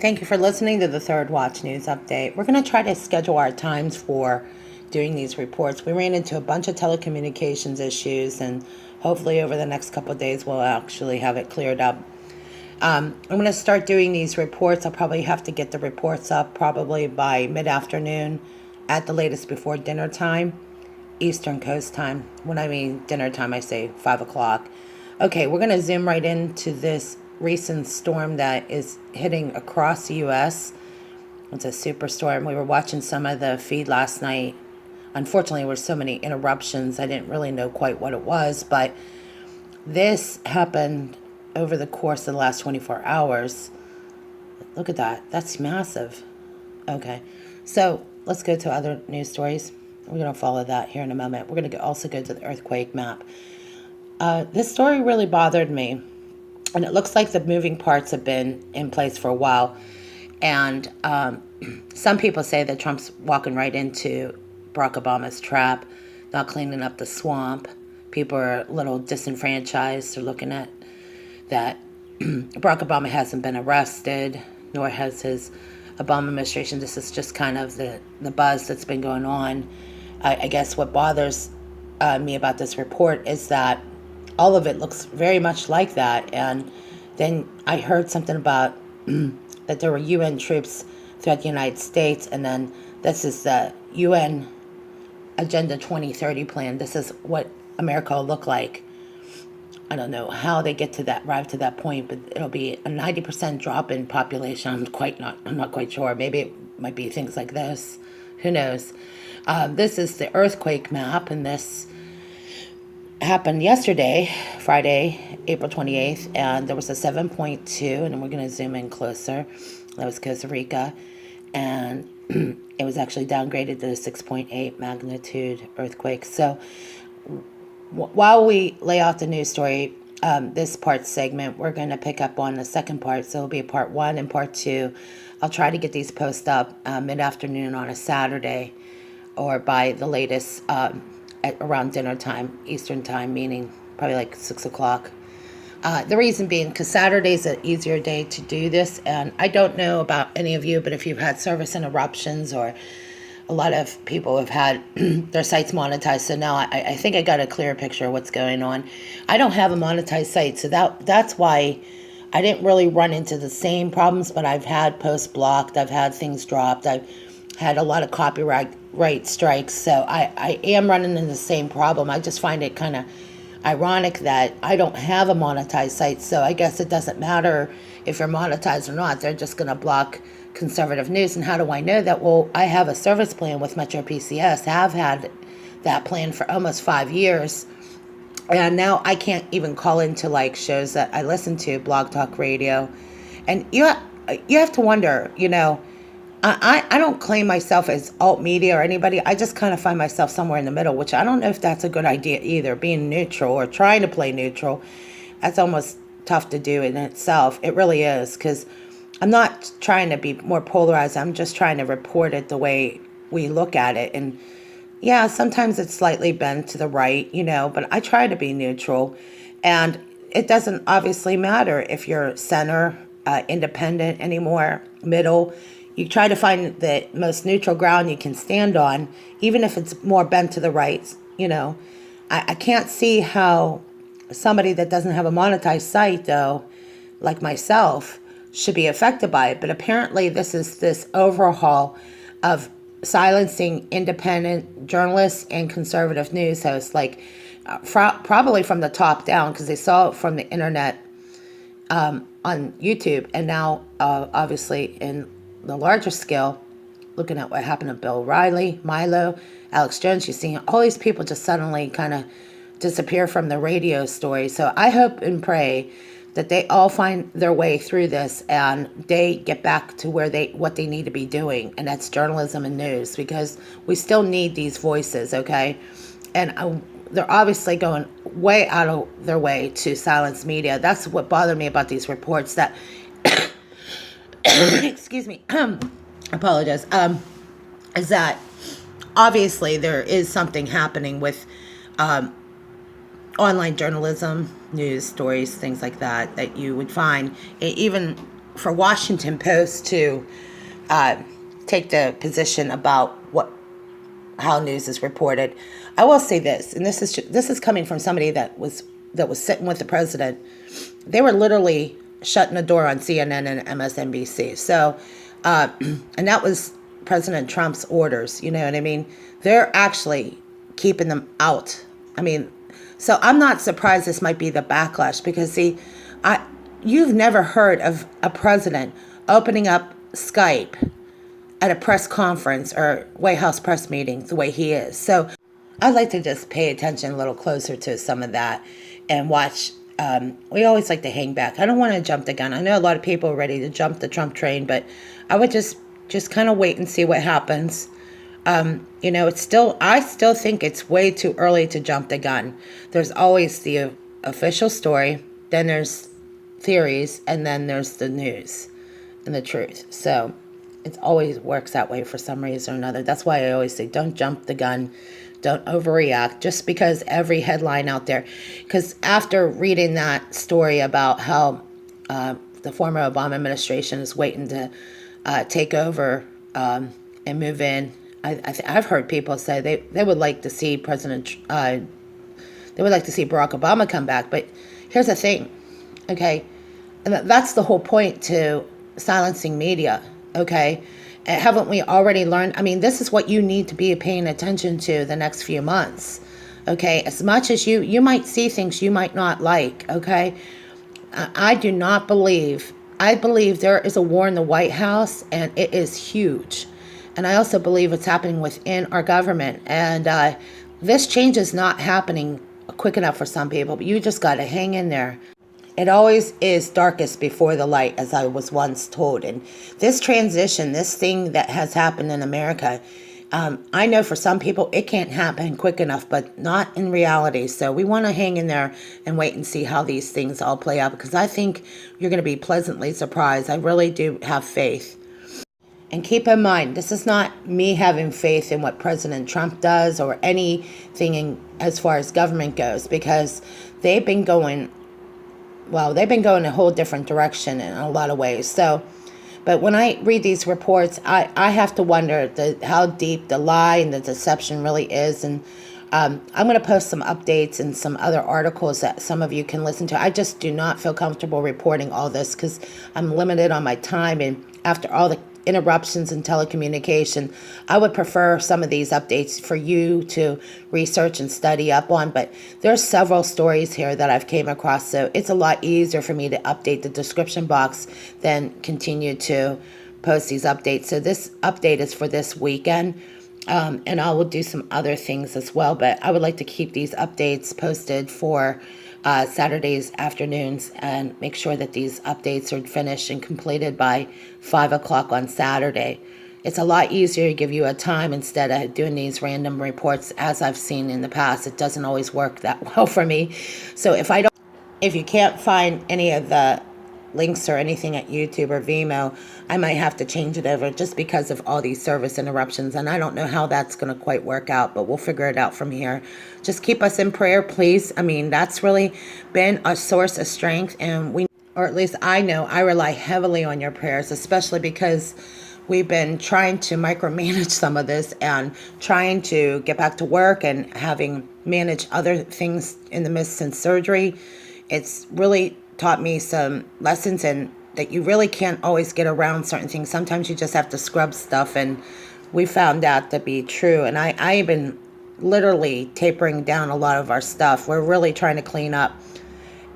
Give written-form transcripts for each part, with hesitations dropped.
Thank you for listening to the Third Watch News Update. We're going to try to schedule our times for doing these reports. We ran into a bunch of telecommunications issues, and hopefully over the next couple of days we'll actually have it cleared up. I'm going to start doing these reports. I'll probably have to get the reports up probably by mid-afternoon, at the latest before dinner time, Eastern Coast time. When I mean dinner time, I say 5 o'clock. Okay, we're going to zoom right into this recent storm that is hitting across the U.S. It's a superstorm. We were watching some of the feed last night. Unfortunately, there were so many interruptions, I didn't really know quite what it was, but this happened over the course of the last 24 hours. Look at that. That's massive. Okay, so let's go to other news stories. We're going to follow that here in a moment. We're going to also go to the earthquake map. This story really bothered me. And it looks like the moving parts have been in place for a while. And some people say that Trump's walking right into Barack Obama's trap, not cleaning up the swamp. People are a little disenfranchised. They're looking at that Barack Obama hasn't been arrested, nor has his Obama administration. This is just kind of the buzz that's been going on. I guess what bothers me about this report is that all of it looks very much like that. And then I heard something about that there were UN troops throughout the United States, and then this is the UN Agenda 2030 plan. This is what America will look like. I don't know how they get to that, arrive to that point, but it'll be a 90% drop in population. I'm not quite sure. Maybe it might be things like this. Who knows? This is the earthquake map, and this happened yesterday, Friday, April 28th, and there was a 7.2, and we're going to zoom in closer. That was Costa Rica, and it was actually downgraded to a 6.8 magnitude earthquake. So while we lay out the news story, this part segment, we're going to pick up on the second part. So it'll be part 1 and part 2. I'll try to get these posts up mid-afternoon on a Saturday, or by the latest at around dinner time, Eastern time, meaning probably like 6 o'clock. The reason being, because Saturday's an easier day to do this, and I don't know about any of you, but if you've had service interruptions, or a lot of people have had their sites monetized, so now I think I got a clearer picture of what's going on. I don't have a monetized site, so that's why I didn't really run into the same problems, but I've had posts blocked, I've had things dropped, I've had a lot of copyright strikes, so I am running into the same problem. I just find it kind of ironic that I don't have a monetized site, so I guess it doesn't matter if you're monetized or not. They're just going to block conservative news. And how do I know that? Well, I have a service plan with Metro PCS. Have had that plan for almost 5 years, and now I can't even call into like shows that I listen to, Blog Talk Radio, and you have to wonder, I don't claim myself as alt media or anybody. I just kind of find myself somewhere in the middle, which I don't know if that's a good idea either, being neutral or trying to play neutral. That's almost tough to do in itself. It really is, because I'm not trying to be more polarized. I'm just trying to report it the way we look at it. And yeah, sometimes it's slightly bent to the right, but I try to be neutral. And it doesn't obviously matter if you're center, independent anymore, middle. You try to find the most neutral ground you can stand on, even if it's more bent to the right. I can't see how somebody that doesn't have a monetized site, though, like myself, should be affected by it. But apparently this overhaul of silencing independent journalists and conservative news hosts, like probably from the top down, because they saw it from the internet on YouTube, and now obviously in the larger scale, looking at what happened to Bill O'Reilly, Milo, Alex Jones, you're seeing all these people just suddenly kind of disappear from the radio story. So I hope and pray that they all find their way through this and they get back to what they need to be doing, and that's journalism and news, because we still need these voices, okay? And they're obviously going way out of their way to silence media. That's what bothered me about these reports, that excuse me, apologize, is that obviously there is something happening with online journalism, news stories, things like that you would find even for Washington Post to uh, take the position about how news is reported. I will say this, and this is coming from somebody that was sitting with the president. They were literally shutting the door on CNN and MSNBC. So, and that was President Trump's orders. You know what I mean? They're actually keeping them out. I mean, so I'm not surprised this might be the backlash because see, you've never heard of a president opening up Skype at a press conference or White House press meeting the way he is. So I'd like to just pay attention a little closer to some of that and watch. We always like to hang back. I don't want to jump the gun. I know a lot of people are ready to jump the Trump train, but I would just kind of wait and see what happens. I still think it's way too early to jump the gun. There's always the official story, then there's theories, and then there's the news and the truth. So it always works that way for some reason or another. That's why I always say don't jump the gun. Don't overreact just because every headline out there. Because after reading that story about how the former Obama administration is waiting to take over and move in, I've heard people say they would like to see they would like to see Barack Obama come back. But here's the thing, okay? And that's the whole point to silencing media, okay? Haven't we already learned? I mean, this is what you need to be paying attention to the next few months, okay? As much as you might see things you might not like, okay? I do not believe, I believe there is a war in the White House, and it is huge. And I also believe it's happening within our government. And this change is not happening quick enough for some people, but you just got to hang in there. It always is darkest before the light, as I was once told. And this transition, this thing that has happened in America, I know for some people it can't happen quick enough, but not in reality. So we want to hang in there and wait and see how these things all play out, because I think you're going to be pleasantly surprised. I really do have faith. And keep in mind, this is not me having faith in what President Trump does or anything as far as government goes, because they've been going a whole different direction in a lot of ways. So, but when I read these reports, I have to wonder how deep the lie and the deception really is. And I'm going to post some updates and some other articles that some of you can listen to. I just do not feel comfortable reporting all this because I'm limited on my time. And after all the interruptions in telecommunication, I would prefer some of these updates for you to research and study up on, but there's several stories here that I've came across, so it's a lot easier for me to update the description box than continue to post these updates. So this update is for this weekend, and I will do some other things as well, but I would like to keep these updates posted for Saturdays afternoons and make sure that these updates are finished and completed by 5 o'clock on Saturday. It's a lot easier to give you a time instead of doing these random reports. As I've seen in the past, it doesn't always work that well for me. So if you can't find any of the links or anything at YouTube or Vimeo, I might have to change it over just because of all these service interruptions, and I don't know how that's going to quite work out, but we'll figure it out from here. Just keep us in prayer, please. I mean, that's really been a source of strength, and or at least I know I rely heavily on your prayers, especially because we've been trying to micromanage some of this and trying to get back to work and having managed other things in the midst since surgery. It's really taught me some lessons, and that you really can't always get around certain things. Sometimes you just have to scrub stuff, and we found that to be true. And I've been literally tapering down a lot of our stuff. We're really trying to clean up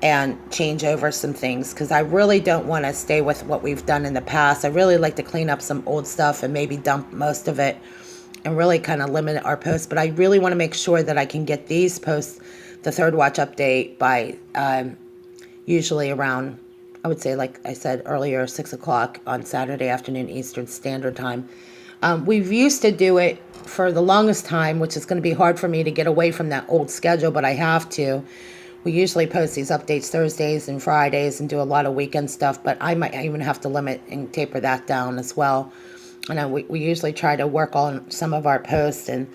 and change over some things, because I really don't want to stay with what we've done in the past. I really like to clean up some old stuff and maybe dump most of it and really kind of limit our posts. But I really want to make sure that I can get these posts, the Third Watch update, by usually around, I would say, like I said earlier, 6 o'clock on Saturday afternoon Eastern Standard Time. We've used to do it for the longest time, which is going to be hard for me to get away from that old schedule, but I have to. We usually post these updates Thursdays and Fridays and do a lot of weekend stuff, but I might even have to limit and taper that down as well. And we usually try to work on some of our posts and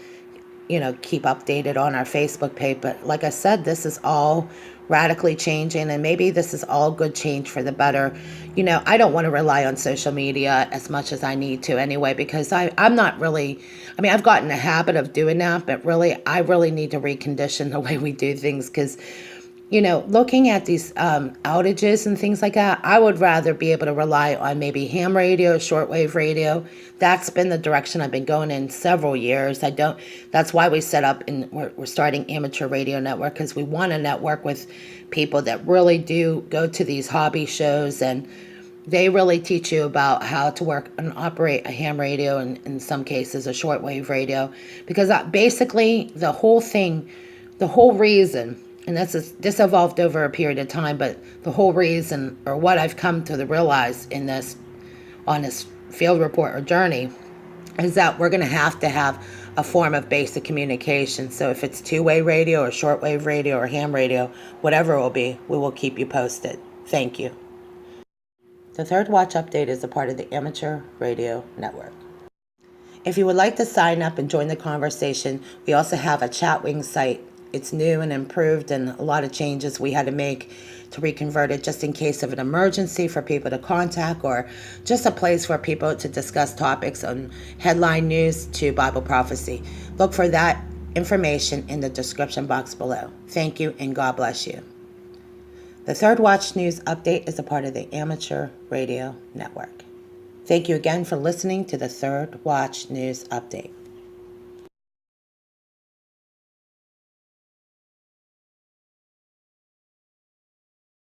keep updated on our Facebook page. But like I said, this is all radically changing, and maybe this is all good change for the better. I don't want to rely on social media as much as I need to anyway, because I'm not really, I've gotten a habit of doing that, but really, I really need to recondition the way we do things, because looking at these outages and things like that, I would rather be able to rely on maybe ham radio, shortwave radio. That's been the direction I've been going in several years. That's why we set up and we're starting Amateur Radio Network, because we want to network with people that really do go to these hobby shows, and they really teach you about how to work and operate a ham radio, and in some cases a shortwave radio, because basically the whole reason, and this evolved over a period of time, but the whole reason, or what I've come to realize on this field report or journey, is that we're going to have a form of basic communication. So if it's two-way radio or shortwave radio or ham radio, whatever it will be, we will keep you posted. Thank you. The Third Watch Update is a part of the Amateur Radio Network. If you would like to sign up and join the conversation, we also have a Chatwing site. It's new and improved, and a lot of changes we had to make to reconvert it, just in case of an emergency for people to contact, or just a place for people to discuss topics on headline news to Bible prophecy. Look for that information in the description box below. Thank you, and God bless you. The Third Watch News Update is a part of the Amateur Radio Network. Thank you again for listening to the Third Watch News Update.